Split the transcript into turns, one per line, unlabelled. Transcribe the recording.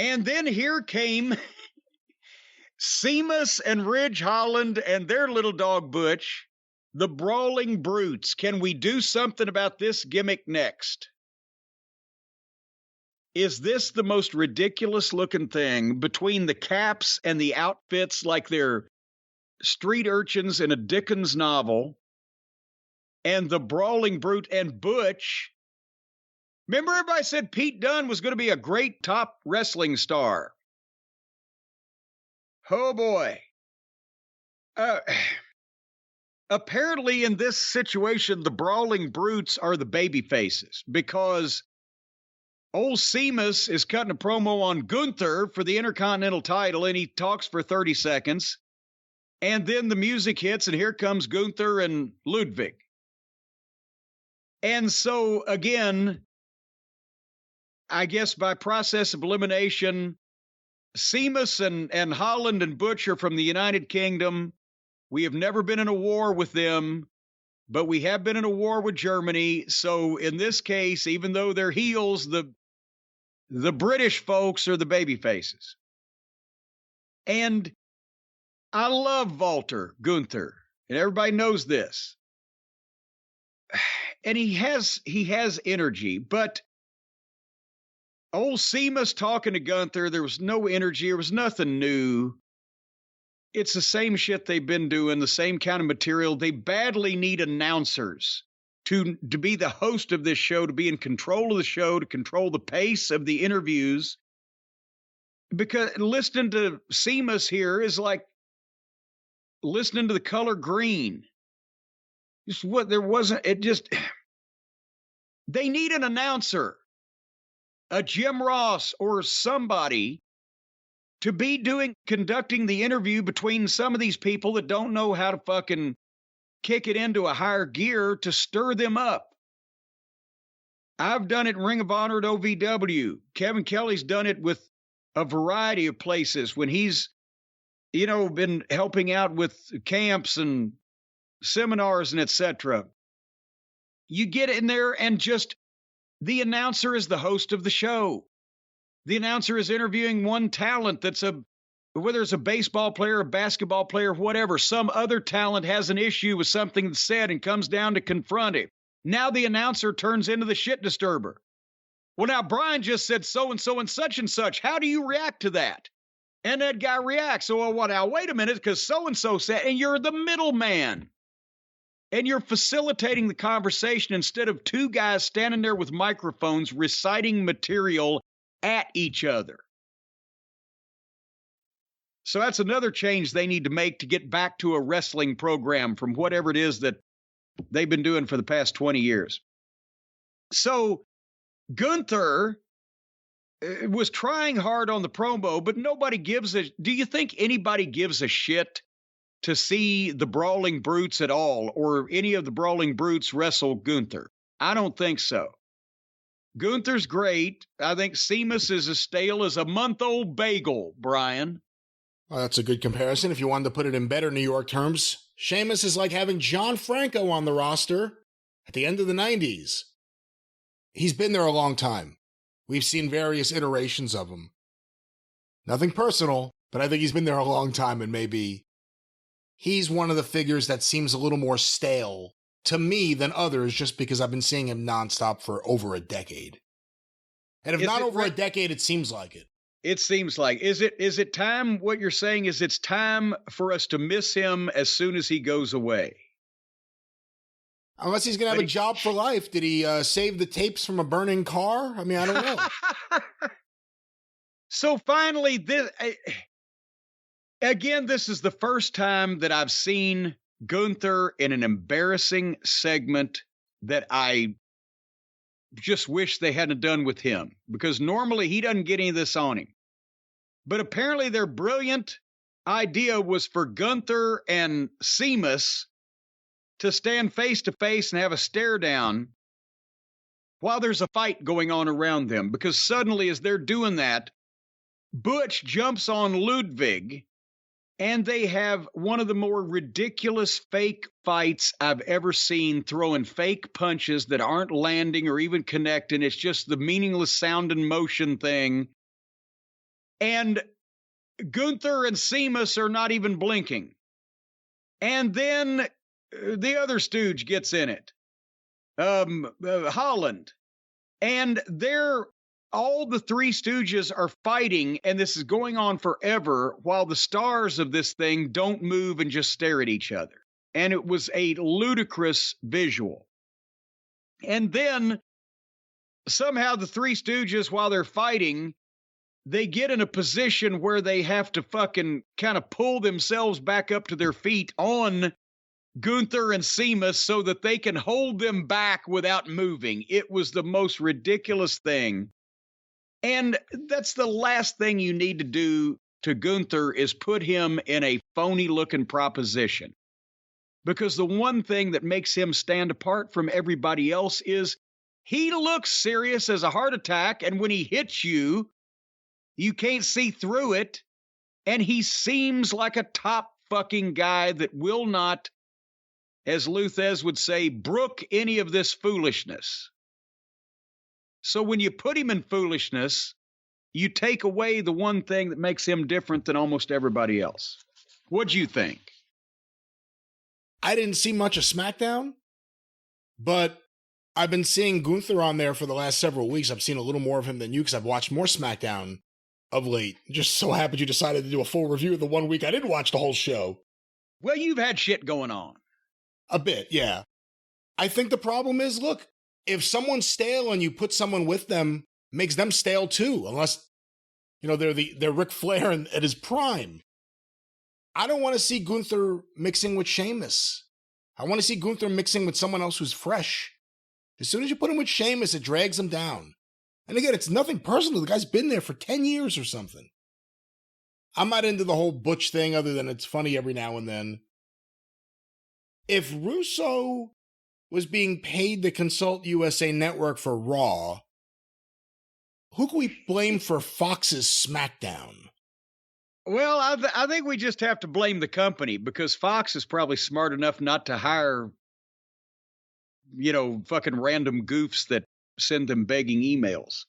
And then here came Seamus and Ridge Holland and their little dog Butch, the Brawling Brutes. Can we do something about this gimmick next? Is this the most ridiculous looking thing between the caps and the outfits like they're street urchins in a Dickens novel and the Brawling Brute and Butch? Remember everybody said Pete Dunne was going to be a great top wrestling star. Oh boy. Apparently in this situation, the Brawling Brutes are the baby faces because old Seamus is cutting a promo on Gunther for the Intercontinental title, and he talks for 30 seconds. And then the music hits, and here comes Gunther and Ludwig. And so, again, I guess by process of elimination, Seamus and Holland and Butch are from the United Kingdom. We have never been in a war with them, but we have been in a war with Germany. So in this case, even though they're heels, the British folks are the baby faces. And I love Walter Gunther, and everybody knows this. And he has energy, but old Seamus talking to Gunther, there was no energy, there was nothing new. It's the same shit they've been doing, the same kind of material. They badly need announcers to be the host of this show, to be in control of the show, to control the pace of the interviews. Because listening to Seamus here is like listening to the color green. Just what there wasn't, it just, they need an announcer, a Jim Ross or somebody to be conducting the interview between some of these people that don't know how to fucking kick it into a higher gear to stir them up. I've done it in Ring of Honor at OVW. Kevin Kelly's done it with a variety of places when he's, been helping out with camps and seminars and etc. You get in there and just the announcer is the host of the show. The announcer is interviewing one talent that's whether it's a baseball player, a basketball player, whatever. Some other talent has an issue with something that's said and comes down to confront it. Now the announcer turns into the shit disturber. Well, now Brian just said so-and-so and such. How do you react to that? And that guy reacts. So, well, now, wait a minute, because so-and-so said, and you're the middleman. And you're facilitating the conversation instead of two guys standing there with microphones reciting material at each other. So that's another change they need to make to get back to a wrestling program from whatever it is that they've been doing for the past 20 years. So Gunther was trying hard on the promo, but do you think anybody gives a shit to see the Brawling Brutes at all, or any of the Brawling Brutes wrestle Gunther? I don't think so. Gunther's great. I think Seamus is as stale as a month-old bagel, Brian.
Well, that's a good comparison. If you wanted to put it in better New York terms, Sheamus is like having John Franco on the roster at the end of the 90s. He's been there a long time. We've seen various iterations of him. Nothing personal, but I think he's been there a long time, and maybe he's one of the figures that seems a little more stale to me than others, just because I've been seeing him nonstop for over a decade. And if not over a decade, it seems like it.
It seems like. Is it time, what you're saying is it's time for us to miss him as soon as he goes away?
Unless he's going to have a job for life. Did he save the tapes from a burning car? I mean, I don't know.
So finally, this is the first time that I've seen Gunther in an embarrassing segment that I just wish they hadn't done with him, because normally he doesn't get any of this on him. But apparently their brilliant idea was for Gunther and Seamus to stand face to face and have a stare down while there's a fight going on around them, because suddenly as they're doing that, Butch jumps on Ludwig, and they have one of the more ridiculous fake fights I've ever seen, throwing fake punches that aren't landing or even connecting. It's just the meaningless sound and motion thing. And Gunther and Sheamus are not even blinking. And then the other stooge gets in it, Holland. And all the three stooges are fighting, and this is going on forever while the stars of this thing don't move and just stare at each other. And it was a ludicrous visual. And then somehow the three stooges, while they're fighting, they get in a position where they have to fucking kind of pull themselves back up to their feet on Gunther and Sheamus so that they can hold them back without moving. It was the most ridiculous thing. And that's the last thing you need to do to Gunther is put him in a phony looking proposition. Because the one thing that makes him stand apart from everybody else is he looks serious as a heart attack. And when he hits you, you can't see through it. And he seems like a top fucking guy that will not, as Luthez would say, brook any of this foolishness. So when you put him in foolishness, you take away the one thing that makes him different than almost everybody else. What'd you think?
I didn't see much of SmackDown, but I've been seeing Gunther on there for the last several weeks. I've seen a little more of him than you because I've watched more SmackDown of late. Just so happened you decided to do a full review of the 1 week I didn't watch the whole show.
Well, you've had shit going on.
A bit, yeah. I think the problem is, look, if someone's stale and you put someone with them, makes them stale too, unless, they're Ric Flair at his prime. I don't want to see Gunther mixing with Sheamus. I want to see Gunther mixing with someone else who's fresh. As soon as you put him with Sheamus, it drags him down. And again, it's nothing personal. The guy's been there for 10 years or something. I'm not into the whole Butch thing other than it's funny every now and then. If Russo was being paid to consult USA Network for Raw, who can we blame for Fox's SmackDown?
Well, I think we just have to blame the company because Fox is probably smart enough not to hire, fucking random goofs that send them begging emails.